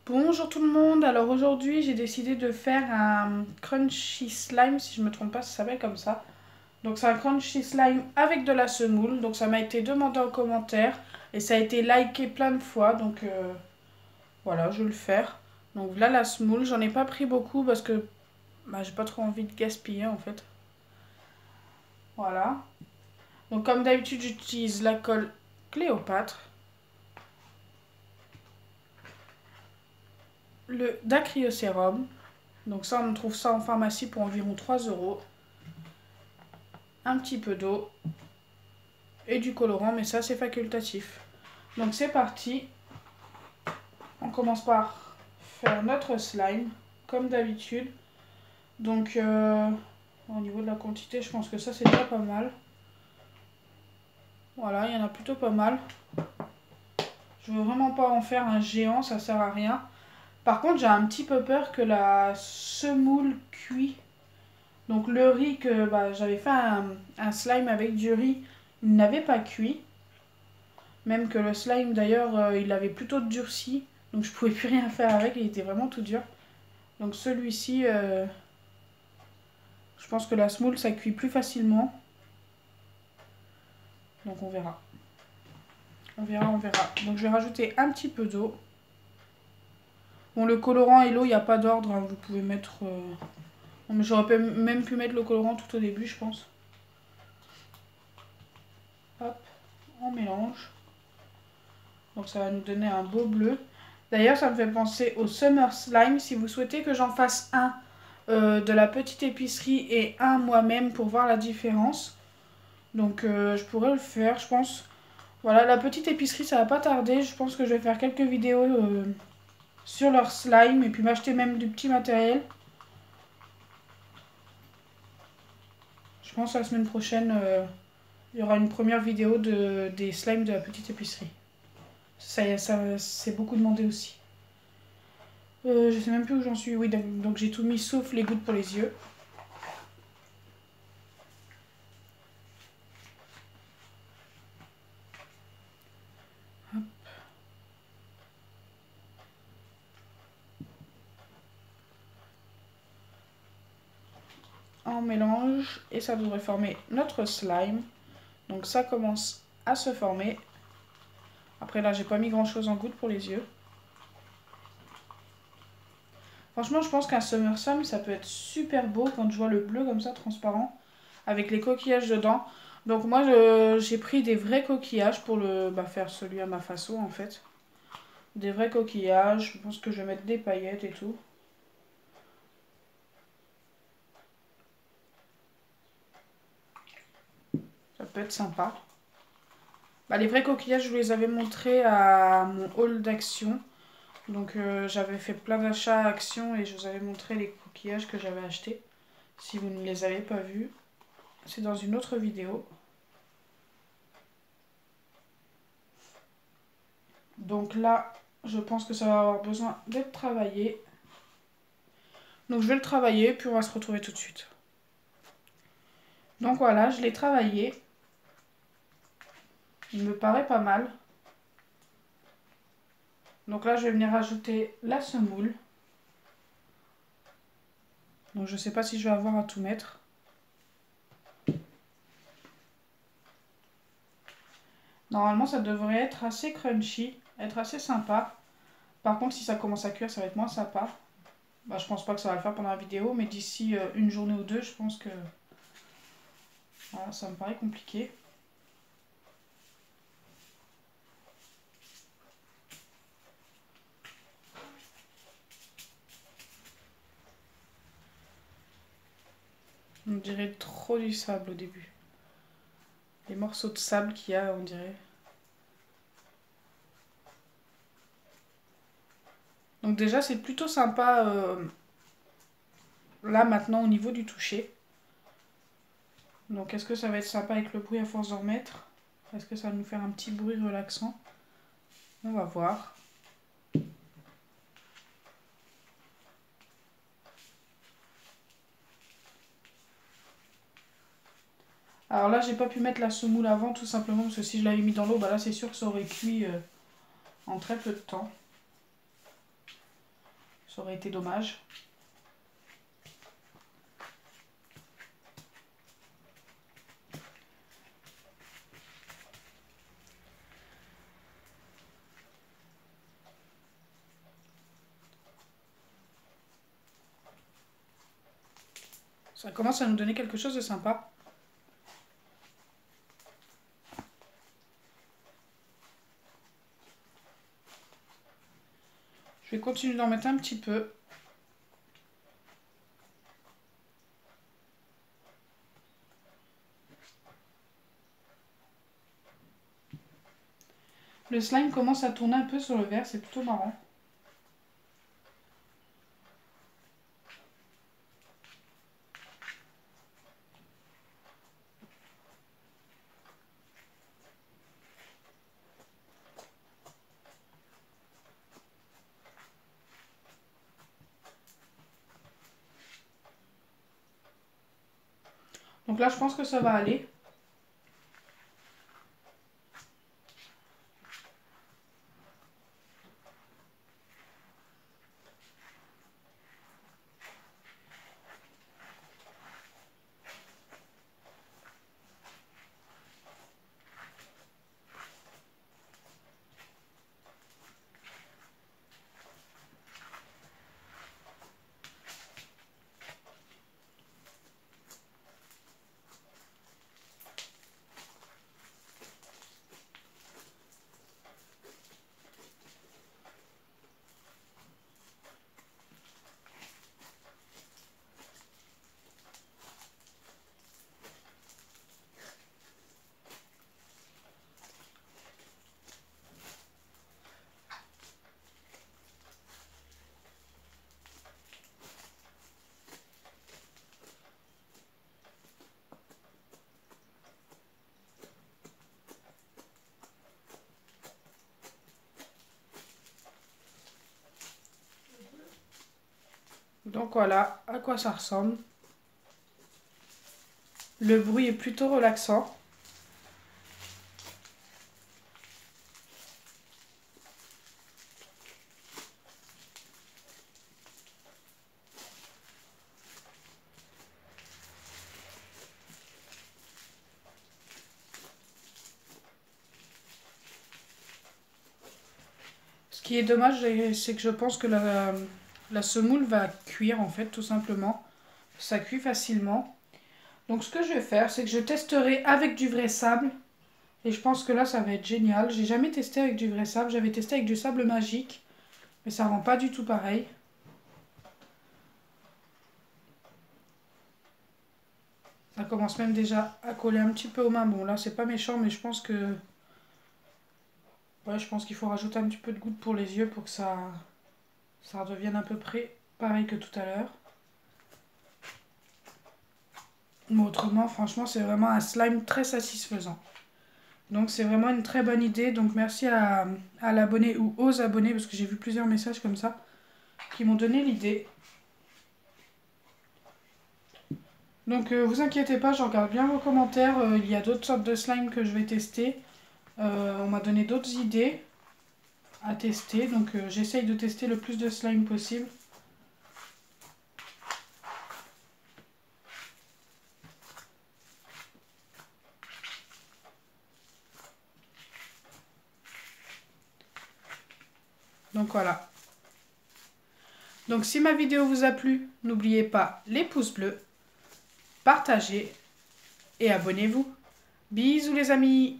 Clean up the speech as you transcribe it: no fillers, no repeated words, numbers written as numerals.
Bonjour tout le monde, alors aujourd'hui j'ai décidé de faire un crunchy slime, si je me trompe pas ça s'appelle comme ça. Donc c'est un crunchy slime avec de la semoule, donc ça m'a été demandé en commentaire et ça a été liké plein de fois, donc voilà je vais le faire. Donc là la semoule, j'en ai pas pris beaucoup parce que j'ai pas trop envie de gaspiller en fait. Voilà. Donc comme d'habitude j'utilise la colle Cléopâtre, le dacryocérum, donc ça on trouve ça en pharmacie pour environ 3 €. Un petit peu d'eau et du colorant, mais ça c'est facultatif. Donc c'est parti. On commence par faire notre slime, comme d'habitude. Donc au niveau de la quantité, je pense que ça c'est déjà pas mal. Voilà, il y en a plutôt pas mal. Je veux vraiment pas en faire un géant, ça sert à rien. Par contre, j'ai un petit peu peur que la semoule cuit. Donc le riz que j'avais fait un slime avec du riz, il n'avait pas cuit. Même que le slime d'ailleurs, il avait plutôt durci. Donc je pouvais plus rien faire avec, il était vraiment tout dur. Donc celui-ci, je pense que la semoule ça cuit plus facilement. Donc on verra. On verra, on verra. Donc je vais rajouter un petit peu d'eau. Bon, le colorant et l'eau, il n'y a pas d'ordre, hein. Vous pouvez mettre... J'aurais même pu mettre le colorant tout au début, je pense. Hop, on mélange. Donc ça va nous donner un beau bleu. D'ailleurs, ça me fait penser au Summer Slime. Si vous souhaitez que j'en fasse un de la petite épicerie et un moi-même pour voir la différence. Donc je pourrais le faire, je pense. Voilà, la petite épicerie, ça va pas tarder. Je pense que je vais faire quelques vidéos sur leur slime et puis m'acheter même du petit matériel. Je pense que la semaine prochaine, il y aura une première vidéo des slimes de la petite épicerie. Ça c'est beaucoup demandé aussi. Je sais même plus où j'en suis. Oui, donc j'ai tout mis sauf les gouttes pour les yeux. Hop. On mélange et ça devrait former notre slime. Donc ça commence à se former. Après là, j'ai pas mis grand chose en goutte pour les yeux. Franchement, je pense qu'un Summer Slime, ça peut être super beau quand je vois le bleu comme ça, transparent, avec les coquillages dedans. Donc moi, j'ai pris des vrais coquillages pour faire celui à ma façon, en fait. Des vrais coquillages. Je pense que je vais mettre des paillettes et tout. Ça peut être sympa. Les vrais coquillages, je vous les avais montrés à mon haul d'Action. Donc j'avais fait plein d'achats à Action et je vous avais montré les coquillages que j'avais achetés. Si vous ne les avez pas vus, c'est dans une autre vidéo. Donc là, je pense que ça va avoir besoin d'être travaillé. Donc je vais le travailler, puis on va se retrouver tout de suite. Donc voilà, je l'ai travaillé. Il me paraît pas mal. Donc là, je vais venir rajouter la semoule. Donc je sais pas si je vais avoir à tout mettre. Normalement, ça devrait être assez crunchy, être assez sympa. Par contre, si ça commence à cuire, ça va être moins sympa. Je pense pas que ça va le faire pendant la vidéo, mais d'ici une journée ou deux, je pense que... Voilà, ça me paraît compliqué. On dirait trop du sable au début. Les morceaux de sable qu'il y a, on dirait. Donc déjà, c'est plutôt sympa là maintenant au niveau du toucher. Donc est-ce que ça va être sympa avec le bruit à force d'en remettre? Est-ce que ça va nous faire un petit bruit relaxant? On va voir. Alors là, j'ai pas pu mettre la semoule avant, tout simplement parce que si je l'avais mis dans l'eau, là c'est sûr que ça aurait cuit en très peu de temps. Ça aurait été dommage. Ça commence à nous donner quelque chose de sympa. Je vais continuer d'en mettre un petit peu. Le slime commence à tourner un peu sur le verre, c'est plutôt marrant. Donc là, je pense que ça va aller. Donc voilà à quoi ça ressemble. Le bruit est plutôt relaxant. Ce qui est dommage, c'est que je pense que la semoule va cuire en fait, tout simplement. Ça cuit facilement. Donc ce que je vais faire, c'est que je testerai avec du vrai sable. Et je pense que là, ça va être génial. J'ai jamais testé avec du vrai sable. J'avais testé avec du sable magique. Mais ça rend pas du tout pareil. Ça commence même déjà à coller un petit peu aux mains. Bon, là, c'est pas méchant, mais je pense que... Ouais, je pense qu'il faut rajouter un petit peu de goutte pour les yeux pour que ça redevienne à peu près pareil que tout à l'heure. Mais autrement, franchement, c'est vraiment un slime très satisfaisant. Donc c'est vraiment une très bonne idée. Donc merci à l'abonné ou aux abonnés, parce que j'ai vu plusieurs messages comme ça, qui m'ont donné l'idée. Donc vous inquiétez pas, je regarde bien vos commentaires. Il y a d'autres sortes de slime que je vais tester. On m'a donné d'autres idées à tester. Donc j'essaye de tester le plus de slime possible. Donc voilà. Donc si ma vidéo vous a plu, n'oubliez pas les pouces bleus, partagez et abonnez-vous. Bisous les amis!